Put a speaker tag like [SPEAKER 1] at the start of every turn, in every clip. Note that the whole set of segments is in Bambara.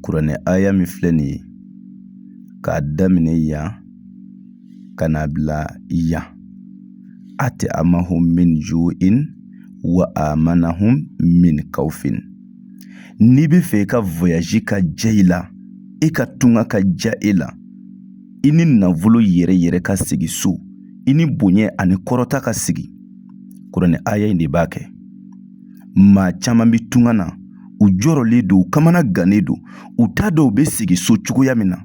[SPEAKER 1] kuranɛ aya min filɛ nin ye k'a daminɛ yan ka n'a bila yan at'amahum min ju'in wa amanahum min kawfin. N'i bɛ fɛ i ka voyage ka diya i la, i ka tunga ka diya i la, i ni nafolo yɛrɛ yɛrɛ ka sigi so, i ni bonya ani kɔrɔta ka sigi, kuranɛ aya in de b'a kɛ. Maa caman bi tunga na, u jɔrɔlen don, u kamana gannen don, u t'a dɔn u bɛ sigi so cogoya min na.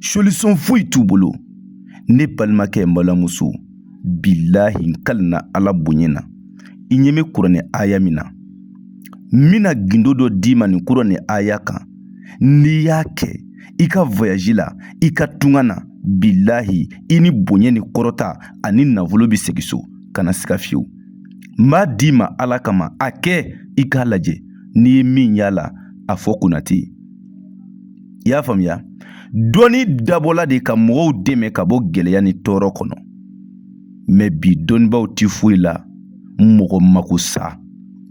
[SPEAKER 1] Solution foyi t'u bolo. Ne balimakɛ n balimamuso, bilahi n kalina Ala bonya na, i ɲɛ bɛ kuranɛ aya min na. N bɛna gindo dɔ d'i ma nin kuranɛ aya kan. N'i y'a kɛ i ka voyage la, i ka tunga na, bilahi i ni bonya ni kɔrɔta ani nafolo bi segi so, kana siga fiyewu. N b'a d'i ma Ala kama, a kɛ i k'a lajɛ. N'i ye min y'a la, a fɔ kunna tɛ yen. I y'a faamuya? Dɔnni dabɔla de ka mɔgɔw dɛmɛ ka bɔ gɛlɛya ni tɔɔrɔ kɔnɔ. Mais bi dɔnnibaw ti foyi la, mɔgɔ mako sa,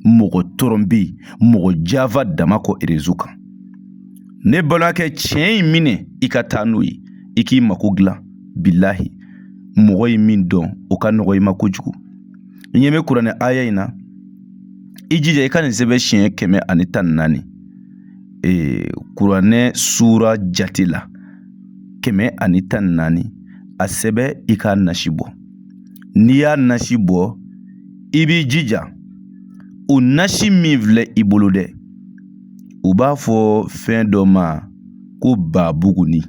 [SPEAKER 1] mɔgɔ tɔrɔnbi, mɔgɔ java dama kɔ réseau kan. Ne balimakɛ, tiɲɛ in minɛ i ka taa n'o ye, i k'i mako dilan, bilahi mɔgɔ ye min dɔn o ka nɔgɔ i ma kojugu. I ɲɛ bɛ kuranɛ aya in na, i jija i ka nin sɛbɛn siɲɛ 114. Kuranɛ sura jate la 114, a sɛbɛn i k'a nasi bɔ. N'i y'a nasi bɔ, i b'i jija o nasi min filɛ i bolo dɛ, u b'a fɔ fɛn dɔ ma ko babuguni.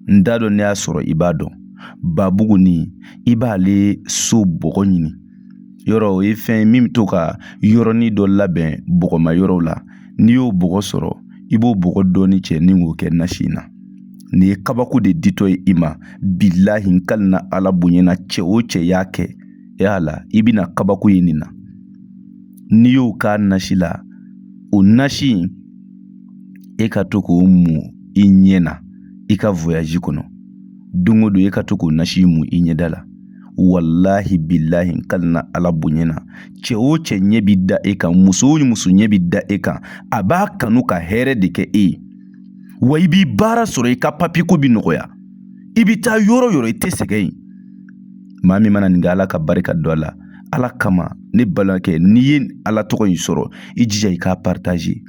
[SPEAKER 1] N t'a dɔn n'i y'a sɔrɔ i b'a dɔn. Babuguni, i b'ale so bɔgɔ ɲini. Yɔrɔ o ye fɛn min bɛ to ka yɔrɔnin dɔ labɛn bɔgɔma yɔrɔw la. N'i y'o bɔgɔ sɔrɔ, i b'o bɔgɔ dɔɔni cɛ ni k'o kɛ nasi in na. Nin ye kabako de ditɔ ye i ma, bilahi n kalina Ala bonya na, cɛ o cɛ y'a kɛ, yala i bɛna kabako ye nin na. N'i y'o k'a nasi la, o nasi in e ka to k'o mun i ɲɛ na i ka voyage kɔnɔ. Don o don e ka to k'o nasi mun i ɲɛda la. Wallahi bilahi n kalina Ala bonya na, cɛ o cɛ ɲɛ bi da e kan, muso o muso ɲɛ bi da e kan, a b'a kanu ka hɛrɛ de kɛ e ye. Wa i b'i baara sɔrɔ, i ka papier ko bi nɔgɔya, i bi taa yɔrɔ yɔrɔ i tɛ sɛgɛn yen. Maa min mana nin kɛ, Ala ka barika don a la. Ala kama, ne balimakɛ, n'i ye Ala tɔgɔ in sɔrɔ, i jija i k'a partager.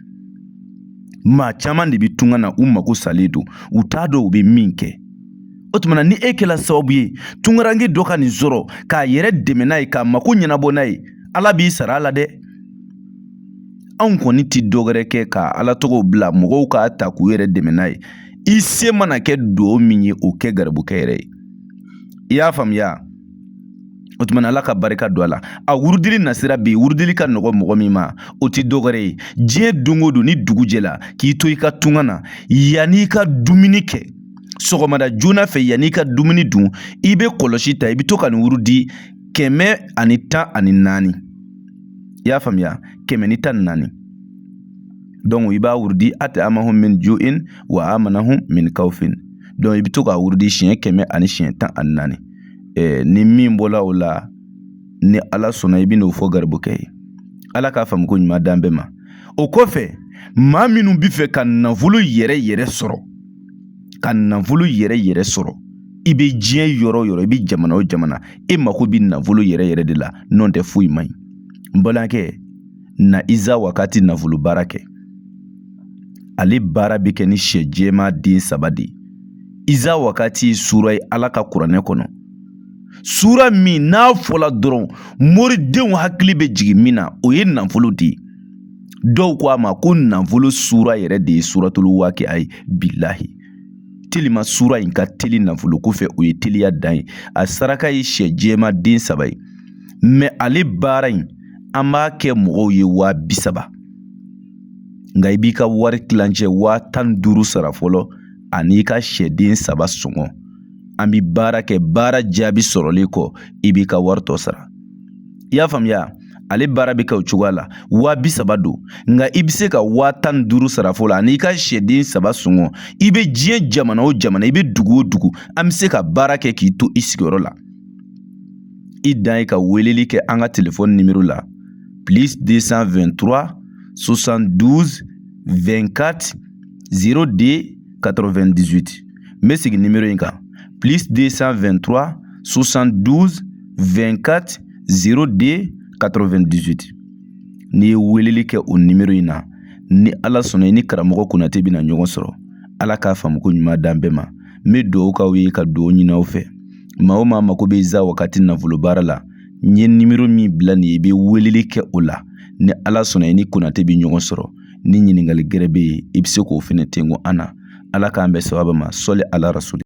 [SPEAKER 1] Maa caman de bi tunga na, u mako salen don, u t'a dɔn u bɛ min kɛ. O tuma na ni e kɛla sababu ye tungarange dɔ ka nin sɔrɔ, k'a yɛrɛ dɛmɛ n'a ye, k'a mako ɲɛnabɔ n'a ye, Ala b'i sara a la dɛ. Anw kɔni ti dɔwɛrɛ kɛ ka Ala tɔgɔ bila mɔgɔw k'a ta k'u yɛrɛ dɛmɛ n'a ye. I se mana kɛ duwawu min ye, o kɛ garibukɛ yɛrɛ ye. I y'a faamuya? O tuma na Ala ka barika don a la. A wurudili nasira bɛ yen, wurudili ka nɔgɔ mɔgɔ min ma, o ti dɔwɛrɛ ye. Diɲɛ don o don ni dugu jɛla, k'i to i ka tunga na, yanni ka dumuni kɛ. Sɔgɔmada joona fɛ yanni ka dumuni dun, i bɛ kɔlɔsi ta, i bɛ to ka nin wurudi 114. I y'a faamuya? 114. Donc i b'a wurudi at'amahum min ju'in wa amanahum min kawfin. Donc i bɛ to ka wurudi siɲɛ 100 ani siɲɛ 14. Ni min bɔla o la, ni Ala sɔnna i bɛn'o fɔ garibukɛ ye. Ala k'a faamu ko ɲuman d'an bɛɛ ma. O kɔfɛ, maa minnu bɛ fɛ ka nafolo yɛrɛ yɛrɛ sɔrɔ, ka nafolo yɛrɛ yɛrɛ sɔrɔ, i bɛ diɲɛ yɔrɔ o yɔrɔ, i bɛ jamana o jamana, e mako bɛ nafolo yɛrɛ yɛrɛ de la, n'o tɛ foyi man ɲi. N balimakɛ, na Iza wakati nafolo baara kɛ. Ale baara bɛ kɛ ni sɛ jɛma den 3 de ye. Iza wakati sura ye Ala ka kuranɛ kɔnɔ. Sura min n'a fɔla dɔrɔn, moridenw hakili bɛ jigin min na, o ye nafolo de ye. Dɔw ko a ma ko nafolo sura yɛrɛ de ye suratul waqi'a ye, bilahi. Telima sura in ka teli nafolo ko fɛ, o ye teliya dan ye. A saraka ye sɛ jɛma den 3 ye. Mais ale baara in, an b'a kɛ mɔgɔw ye 30,000. Nka i b'i ka wari tilancɛ 15,000 sara fɔlɔ, ani i ka sɛden 3 sɔngɔ. An bi baara kɛ, baara jaabi sɔrɔlen kɔ, i b'i ka wari tɔ sara. I y'a faamuya? Ale baara bɛ kɛ o cogoya la, 30,000 don. Nka i bɛ se ka 15,000 sara fɔlɔ, ani i ka sɛden 3 sɔngɔ. I bɛ diɲɛ jamana o jamana, i bɛ dugu o dugu, an bɛ se ka baara kɛ k'i to i sigiyɔrɔ la. I dan ye ka weleli kɛ an ka téléphone numéro la, +223 72 24 02 98. N bɛ segin numéro in kan plus 223 72 24 02 98. N'i ye weleli kɛ o numéro in na, ni Ala sɔnna i ni karamɔgɔ Konate bɛna ɲɔgɔn sɔrɔ. Ala k'a faamu ko ɲuman d'an bɛɛ ma. N bɛ dugawu k'aw ye ka dugawu ɲini aw fɛ. Maa o maa mako bɛ za wagati nafolo baara la, n ye numéro min bila nin ye, i bɛ weleli kɛ o la. Ni Ala sɔnna i ni Konate bɛ ɲɔgɔn sɔrɔ, ni ɲininkali gɛrɛ bɛ yen, i bɛ se k'o fɛnɛ tengo an na. Ala k'an bɛn sababa ma. Sɔli ala rasuli.